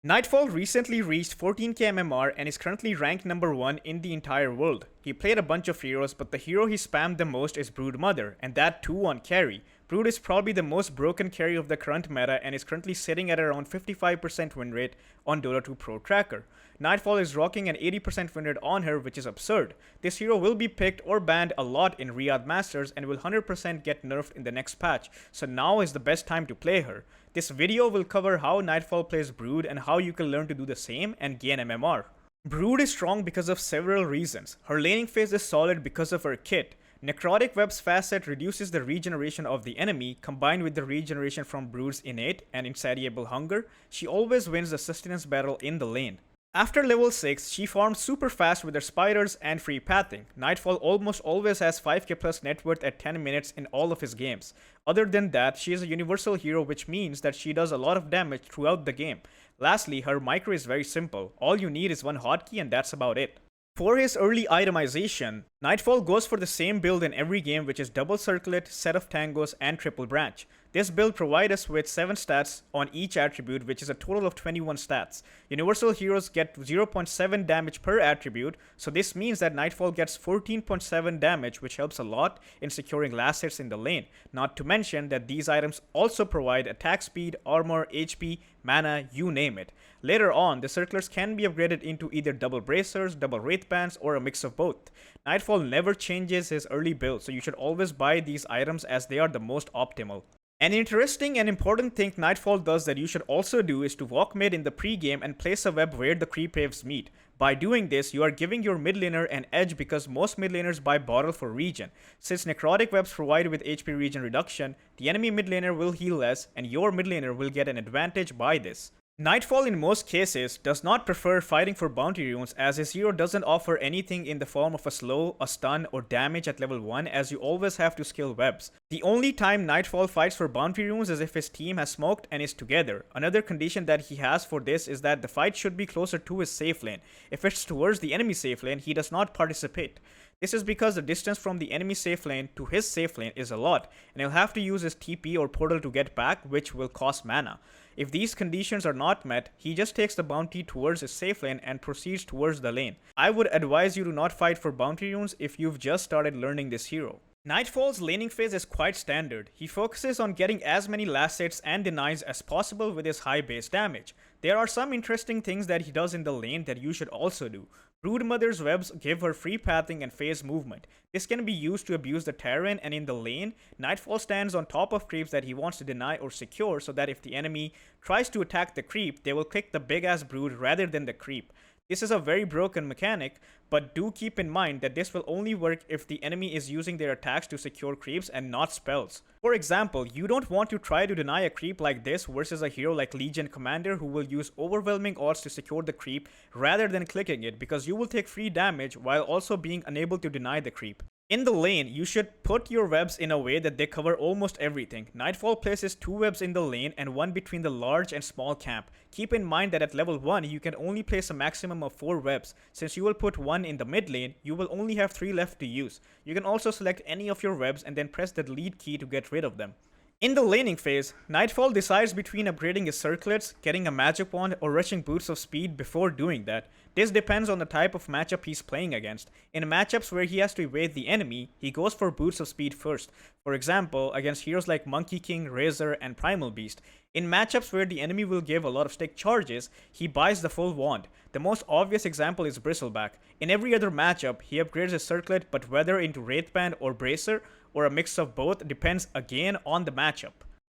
Nightfall recently reached 14k MMR and is currently ranked number 1 in the entire world. He played a bunch of heroes, but the hero he spammed the most is Broodmother, and that too on carry. Brood is probably the most broken carry of the current meta and is currently sitting at around 55% win rate on Dota 2 Pro Tracker. Nightfall is rocking an 80% win rate on her, which is absurd. This hero will be picked or banned a lot in Riyadh Masters and will 100% get nerfed in the next patch, so now is the best time to play her. This video will cover how Nightfall plays Brood and how you can learn to do the same and gain MMR. Brood is strong because of several reasons. Her laning phase is solid because of her kit. Necrotic Web's fast set reduces the regeneration of the enemy, combined with the regeneration from Brood's innate and insatiable hunger. She always wins the sustenance battle in the lane. After level 6, she farms super fast with her spiders and free pathing. Nightfall almost always has 5k plus net worth at 10 minutes in all of his games. Other than that, she is a universal hero, which means that she does a lot of damage throughout the game. Lastly, her micro is very simple. All you need is one hotkey and that's about it. For his early itemization, Nightfall goes for the same build in every game, which is double circlet, set of tangos, and triple branch. This build provides us with 7 stats on each attribute, which is a total of 21 stats. Universal heroes get 0.7 damage per attribute, so this means that Nightfall gets 14.7 damage, which helps a lot in securing last hits in the lane. Not to mention that these items also provide attack speed, armor, HP, mana, you name it. Later on, the circlers can be upgraded into either double bracers, double wraith bands, or a mix of both. Nightfall never changes his early build, so you should always buy these items as they are the most optimal. An interesting and important thing Nightfall does that you should also do is to walk mid in the pre-game and place a web where the creep waves meet. By doing this, you are giving your mid laner an edge because most mid laners buy bottle for regen. Since necrotic webs provide with HP regen reduction, the enemy mid laner will heal less and your mid laner will get an advantage by this. Nightfall in most cases does not prefer fighting for bounty runes, as his hero doesn't offer anything in the form of a slow, a stun, or damage at level 1, as you always have to skill webs. The only time Nightfall fights for bounty runes is if his team has smoked and is together. Another condition that he has for this is that the fight should be closer to his safe lane. If it's towards the enemy safe lane, he does not participate. This is because the distance from the enemy safe lane to his safe lane is a lot, and he'll have to use his TP or portal to get back, which will cost mana. If these conditions are not met, he just takes the bounty towards his safe lane and proceeds towards the lane. I would advise you to not fight for bounty runes if you've just started learning this hero. Nightfall's laning phase is quite standard. He focuses on getting as many last hits and denies as possible with his high base damage. There are some interesting things that he does in the lane that you should also do. Broodmother's webs give her free pathing and phase movement. This can be used to abuse the Terran, and in the lane, Nightfall stands on top of creeps that he wants to deny or secure so that if the enemy tries to attack the creep, they will click the big ass brood rather than the creep. This is a very broken mechanic, but do keep in mind that this will only work if the enemy is using their attacks to secure creeps and not spells. For example, you don't want to try to deny a creep like this versus a hero like Legion Commander who will use overwhelming odds to secure the creep rather than clicking it, because you will take free damage while also being unable to deny the creep. In the lane, you should put your webs in a way that they cover almost everything. Nightfall places 2 webs in the lane and 1 between the large and small camp. Keep in mind that at level 1, you can only place a maximum of 4 webs. Since you will put 1 in the mid lane, you will only have 3 left to use. You can also select any of your webs and then press the delete key to get rid of them. In the laning phase, Nightfall decides between upgrading his circlets, getting a magic wand, or rushing boots of speed before doing that. This depends on the type of matchup he's playing against. In matchups where he has to evade the enemy, he goes for boots of speed first. For example, against heroes like Monkey King, Razor, and Primal Beast. In matchups where the enemy will give a lot of stick charges, he buys the full wand. The most obvious example is Bristleback. In every other matchup, he upgrades his circlet, but whether into Wraithband or Bracer, or a mix of both, depends again on the matchup.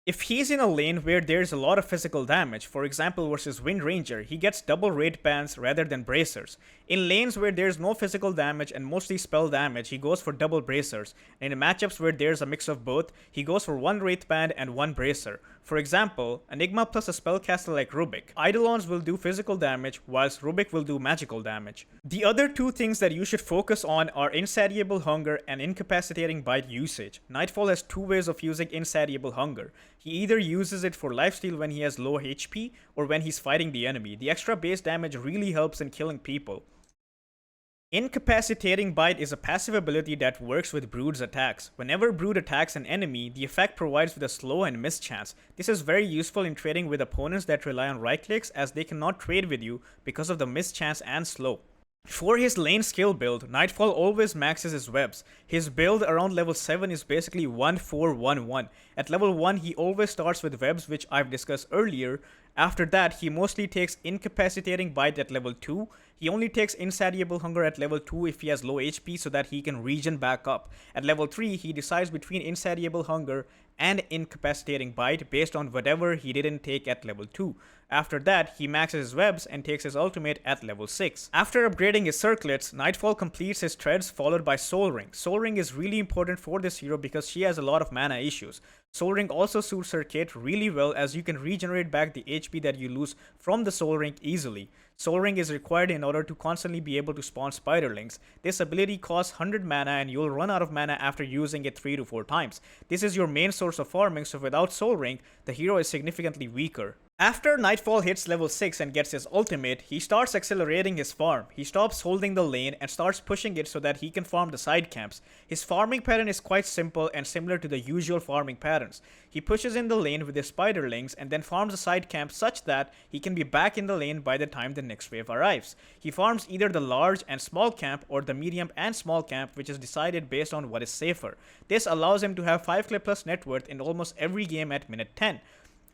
If he's in a lane where there's a lot of physical damage, for example versus Wind Ranger, he gets double Wraith Bands rather than Bracers. In lanes where there's no physical damage and mostly spell damage, he goes for double Bracers. And in matchups where there's a mix of both, he goes for 1 Wraith Band and 1 Bracer. For example, Enigma plus a spellcaster like Rubik. Eidolons will do physical damage, whilst Rubik will do magical damage. The other 2 things that you should focus on are Insatiable Hunger and Incapacitating Bite usage. Nightfall has 2 ways of using Insatiable Hunger. He either uses it for lifesteal when he has low HP or when he's fighting the enemy. The extra base damage really helps in killing people. Incapacitating Bite is a passive ability that works with Brood's attacks. Whenever Brood attacks an enemy, the effect provides with a slow and miss chance. This is very useful in trading with opponents that rely on right clicks, as they cannot trade with you because of the miss chance and slow. For his lane skill build, Nightfall always maxes his webs. His build around level 7 is basically 1-4-1-1. At level 1, he always starts with webs, which I've discussed earlier. After that, he mostly takes Incapacitating Bite at level 2. He only takes Insatiable Hunger at level 2 if he has low HP so that he can regen back up. At level 3, he decides between Insatiable Hunger and Incapacitating Bite based on whatever he didn't take at level 2. After that, he maxes his webs and takes his ultimate at level 6. After upgrading his circlets, Nightfall completes his treads followed by Soul Ring. Soul Ring is really important for this hero because she has a lot of mana issues. Soul Ring also suits her kit really well, as you can regenerate back the HP that you lose from the Soul Ring easily. Soul Ring is required in order to constantly be able to spawn Spiderlings. This ability costs 100 mana and you'll run out of mana after using it 3 to 4 times. This is your main source of farming, so without Soul Ring, the hero is significantly weaker. After Nightfall hits level 6 and gets his ultimate, he starts accelerating his farm. He stops holding the lane and starts pushing it so that he can farm the side camps. His farming pattern is quite simple and similar to the usual farming patterns. He pushes in the lane with his Spiderlings and then farms the side camp such that he can be back in the lane by the time the next wave arrives. He farms either the large and small camp or the medium and small camp, which is decided based on what is safer. This allows him to have 5k plus net worth in almost every game at minute 10.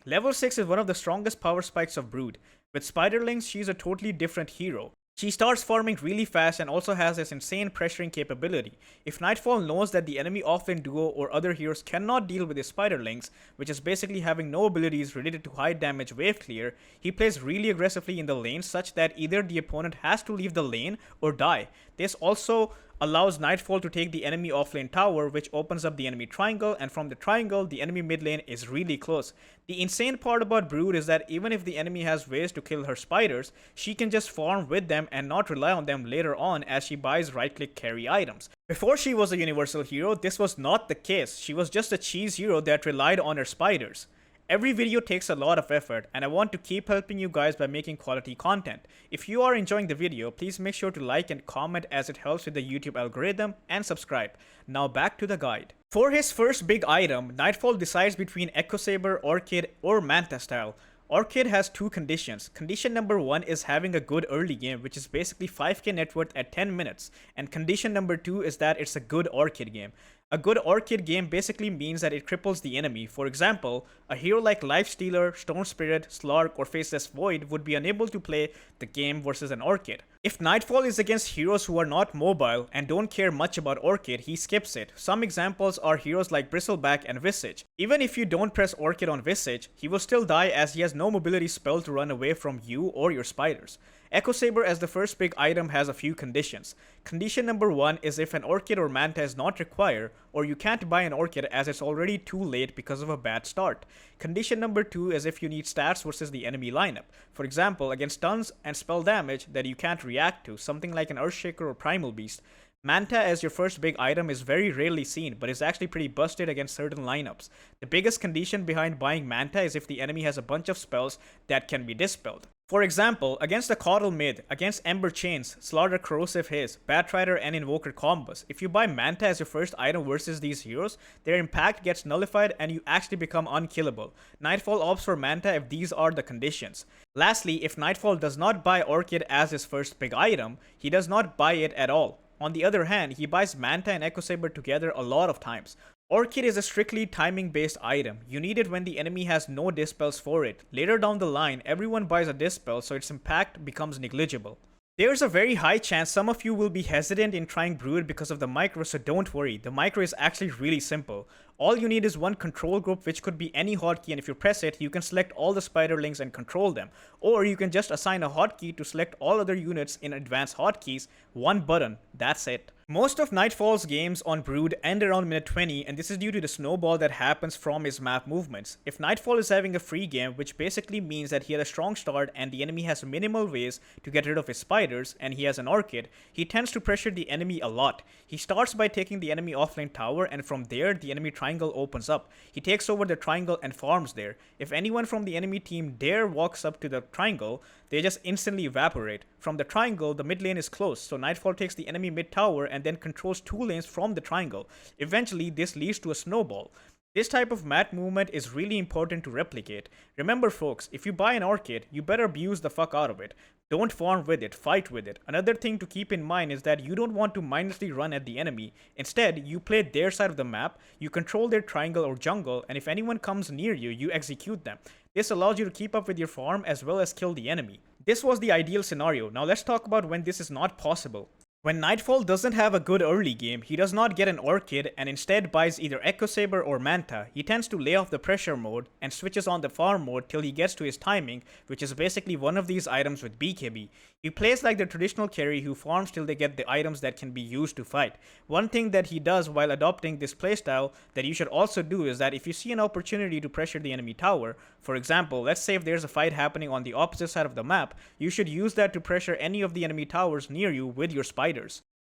Level 6 is one of the strongest power spikes of Brood. With Spiderlings, she's a totally different hero. She starts farming really fast and also has this insane pressuring capability. If Nightfall knows that the enemy offlane duo or other heroes cannot deal with his Spiderlings, which is basically having no abilities related to high damage wave clear, he plays really aggressively in the lane such that either the opponent has to leave the lane or die. This also allows Nightfall to take the enemy offlane tower, which opens up the enemy triangle, and from the triangle, the enemy mid lane is really close. The insane part about Brood is that even if the enemy has ways to kill her spiders, she can just farm with them and not rely on them later on, as she buys right-click carry items. Before she was a universal hero, this was not the case. She was just a cheese hero that relied on her spiders. Every video takes a lot of effort, and I want to keep helping you guys by making quality content. If you are enjoying the video, please make sure to like and comment, as it helps with the YouTube algorithm, and subscribe. Now back to the guide. For his first big item, Nightfall decides between Echo Saber, Orchid, or Manta style. Orchid has two conditions. Condition number 1 is having a good early game, which is basically 5k net worth at 10 minutes. And condition number 2 is that it's a good Orchid game. A good Orchid game basically means that it cripples the enemy. For example, a hero like Lifestealer, Stone Spirit, Slark, or Faceless Void would be unable to play the game versus an Orchid. If Nightfall is against heroes who are not mobile and don't care much about Orchid, he skips it. Some examples are heroes like Bristleback and Visage. Even if you don't press Orchid on Visage, he will still die, as he has no mobility spell to run away from you or your spiders. Echo Saber as the first big item has a few conditions. Condition number 1 is if an Orchid or Manta is not required, or you can't buy an Orchid as it's already too late because of a bad start. Condition number 2 is if you need stats versus the enemy lineup. For example, against stuns and spell damage that you can't react to, something like an Earthshaker or Primal Beast. Manta as your first big item is very rarely seen, but is actually pretty busted against certain lineups. The biggest condition behind buying Manta is if the enemy has a bunch of spells that can be dispelled. For example, against the Caudal mid, against Ember Chains, Slaughter Corrosive Haze, Batrider, and Invoker combos, if you buy Manta as your first item versus these heroes, their impact gets nullified and you actually become unkillable. Nightfall opts for Manta if these are the conditions. Lastly, if Nightfall does not buy Orchid as his first big item, he does not buy it at all. On the other hand, he buys Manta and Echo Saber together a lot of times. Orchid is a strictly timing based item. You need it when the enemy has no dispels for it. Later down the line, everyone buys a dispel, so its impact becomes negligible. There's a very high chance some of you will be hesitant in trying Brood because of the micro, so don't worry. The micro is actually really simple. All you need is one control group, which could be any hotkey, and if you press it, you can select all the Spiderlings and control them. Or you can just assign a hotkey to select all other units in advanced hotkeys. One button, that's it. Most of Nightfall's games on Brood end around minute 20, and this is due to the snowball that happens from his map movements. If Nightfall is having a free game, which basically means that he had a strong start and the enemy has minimal ways to get rid of his spiders, and he has an orchid, he tends to pressure the enemy a lot. He starts by taking the enemy offlane tower, and from there, the enemy triangle opens up. He takes over the triangle and farms there. If anyone from the enemy team dare walks up to the triangle, they just instantly evaporate. From the triangle, the mid lane is closed, so Nightfall takes the enemy mid tower and then controls 2 lanes from the triangle. Eventually, this leads to a snowball. This type of mat movement is really important to replicate. Remember folks, if you buy an orchid, you better abuse the fuck out of it. Don't farm with it, fight with it. Another thing to keep in mind is that you don't want to mindlessly run at the enemy. Instead, you play their side of the map, you control their triangle or jungle, and if anyone comes near you, you execute them. This allows you to keep up with your farm as well as kill the enemy. This was the ideal scenario. Now let's talk about when this is not possible. When Nightfall doesn't have a good early game, he does not get an orchid and instead buys either Echo Saber or Manta. He tends to lay off the pressure mode and switches on the farm mode till he gets to his timing, which is basically one of these items with BKB. He plays like the traditional carry who farms till they get the items that can be used to fight. One thing that he does while adopting this playstyle that you should also do is that if you see an opportunity to pressure the enemy tower, for example, let's say if there's a fight happening on the opposite side of the map, you should use that to pressure any of the enemy towers near you with your spiders.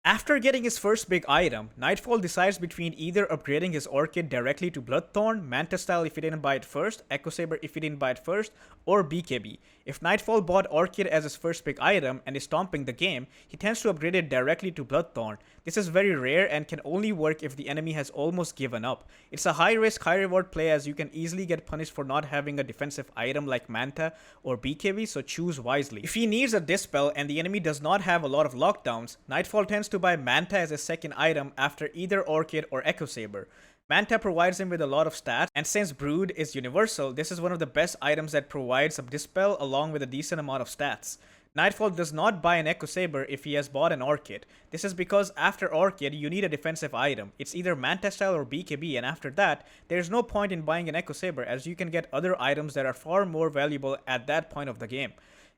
After getting his first big item, Nightfall decides between either upgrading his orchid directly to Bloodthorn, Manta style if he didn't buy it first, Echo Saber if he didn't buy it first, or BKB. If Nightfall bought Orchid as his first big item and is stomping the game, he tends to upgrade it directly to Bloodthorn. This is very rare and can only work if the enemy has almost given up. It's a high risk, high reward play as you can easily get punished for not having a defensive item like Manta or BKB, so choose wisely. If he needs a Dispel and the enemy does not have a lot of lockdowns, Nightfall tends to buy Manta as a second item after either Orchid or Echo Saber. Manta provides him with a lot of stats, and since Brood is universal, this is one of the best items that provides a Dispel along with a decent amount of stats. Nightfall does not buy an Echo Saber if he has bought an Orchid. This is because after Orchid, you need a defensive item. It's either Manta style or BKB, and after that, there's no point in buying an Echo Saber as you can get other items that are far more valuable at that point of the game.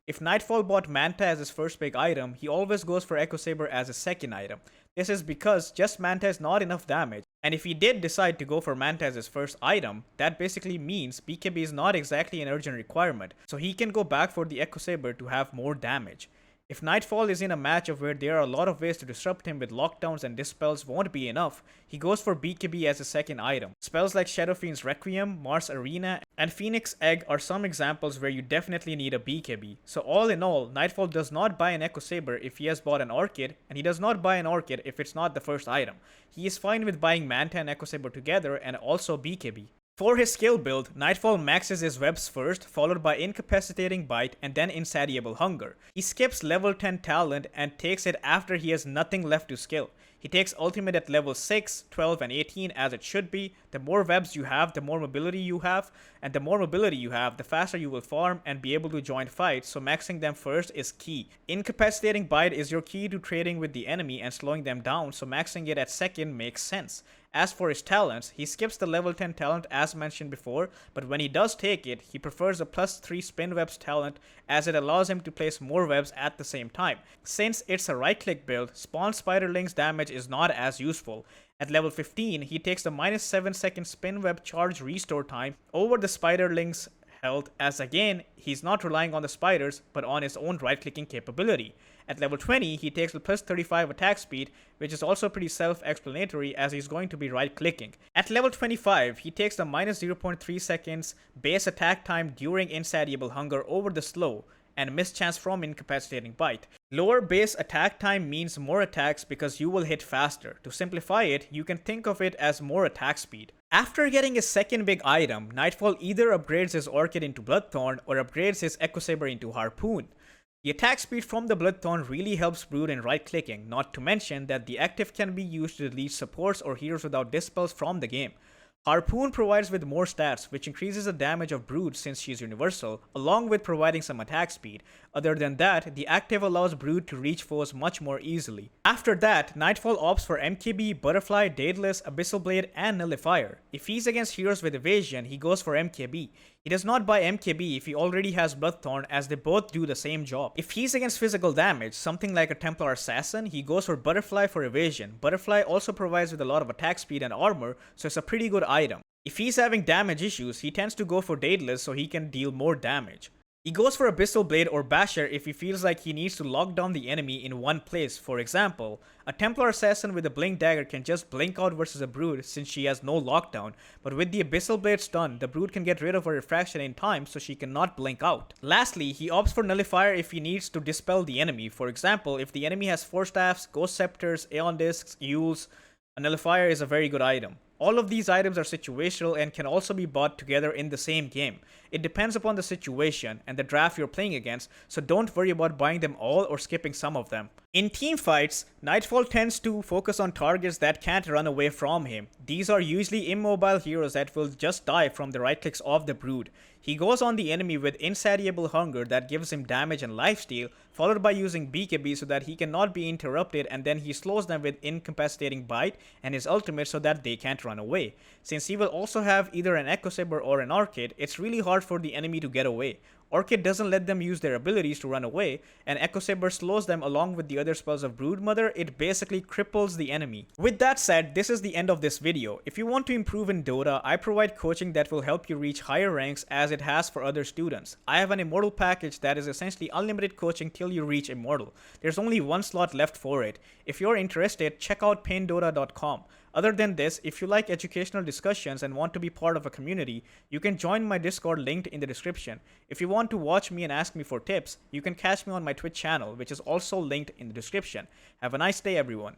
If Nightfall bought Manta as his first big item, he always goes for Echo Saber as his second item. This is because just Manta is not enough damage, and if he did decide to go for Manta as his first item, that basically means BKB is not exactly an urgent requirement, so he can go back for the Echo Saber to have more damage. If Nightfall is in a match of where there are a lot of ways to disrupt him with lockdowns and dispels won't be enough, he goes for BKB as a second item. Spells like Shadow Fiend's Requiem, Mars Arena, and Phoenix Egg are some examples where you definitely need a BKB. So all in all, Nightfall does not buy an Echo Saber if he has bought an Orchid, and he does not buy an Orchid if it's not the first item. He is fine with buying Manta and Echo Saber together and also BKB. For his skill build, Nightfall maxes his webs first, followed by Incapacitating Bite and then Insatiable Hunger. He skips level 10 talent and takes it after he has nothing left to skill. He takes ultimate at level 6, 12 and 18 as it should be. The more webs you have, the more mobility you have, and the more mobility you have, the faster you will farm and be able to join fights, so maxing them first is key. Incapacitating Bite is your key to trading with the enemy and slowing them down, so maxing it at second makes sense. As for his talents, he skips the level 10 talent as mentioned before, but when he does take it, he prefers a plus 3 spin webs talent as it allows him to place more webs at the same time. Since it's a right click build, spawn spiderlings damage is not as useful. At level 15, he takes the minus 7 second spin web charge restore time over the spiderlings health, as again, he's not relying on the spiders but on his own right clicking capability. At level 20, he takes the plus 35 attack speed, which is also pretty self-explanatory as he's going to be right-clicking. At level 25, he takes the minus 0.3 seconds base attack time during Insatiable Hunger over the slow, and mischance from Incapacitating Bite. Lower base attack time means more attacks because you will hit faster. To simplify it, you can think of it as more attack speed. After getting his second big item, Nightfall either upgrades his Orchid into Bloodthorn or upgrades his Echo Saber into Harpoon. The attack speed from the Bloodthorn really helps Brood in right-clicking, not to mention that the active can be used to delete supports or heroes without dispels from the game. Harpoon provides with more stats, which increases the damage of Brood since she is universal, along with providing some attack speed. Other than that, the active allows Brood to reach foes much more easily. After that, Nightfall opts for MKB, Butterfly, Daedalus, Abyssal Blade, and Nullifier. If he's against heroes with evasion, he goes for MKB. He does not buy MKB if he already has Bloodthorn, as they both do the same job. If he's against physical damage, something like a Templar Assassin, he goes for Butterfly for evasion. Butterfly also provides with a lot of attack speed and armor, so it's a pretty good item. If he's having damage issues, he tends to go for Daedalus so he can deal more damage. He goes for Abyssal Blade or Basher if he feels like he needs to lock down the enemy in one place. For example, a Templar Assassin with a Blink Dagger can just blink out versus a Brood since she has no lockdown, but with the Abyssal Blade stun, the Brood can get rid of her refraction in time so she cannot blink out. Lastly, he opts for Nullifier if he needs to dispel the enemy. For example, if the enemy has Force Staffs, Ghost Scepters, Aeon Discs, Yules, a Nullifier is a very good item. All of these items are situational and can also be bought together in the same game. It depends upon the situation and the draft you're playing against, so don't worry about buying them all or skipping some of them. In teamfights, Nightfall tends to focus on targets that can't run away from him. These are usually immobile heroes that will just die from the right clicks of the Brood. He goes on the enemy with Insatiable Hunger that gives him damage and lifesteal, followed by using BKB so that he cannot be interrupted, and then he slows them with Incapacitating Bite and his ultimate so that they can't run away. Since he will also have either an Echo Saber or an Orchid, it's really hard for the enemy to get away. Orchid doesn't let them use their abilities to run away, and Echo Saber slows them along with the other spells of Broodmother. It basically cripples the enemy. With that said, this is the end of this video. If you want to improve in Dota, I provide coaching that will help you reach higher ranks as it has for other students. I have an Immortal package that is essentially unlimited coaching till you reach Immortal. There's only one slot left for it. If you're interested, check out PainDota.com. Other than this, if you like educational discussions and want to be part of a community, you can join my Discord linked in the description. If you want to watch me and ask me for tips, you can catch me on my Twitch channel, which is also linked in the description. Have a nice day, everyone.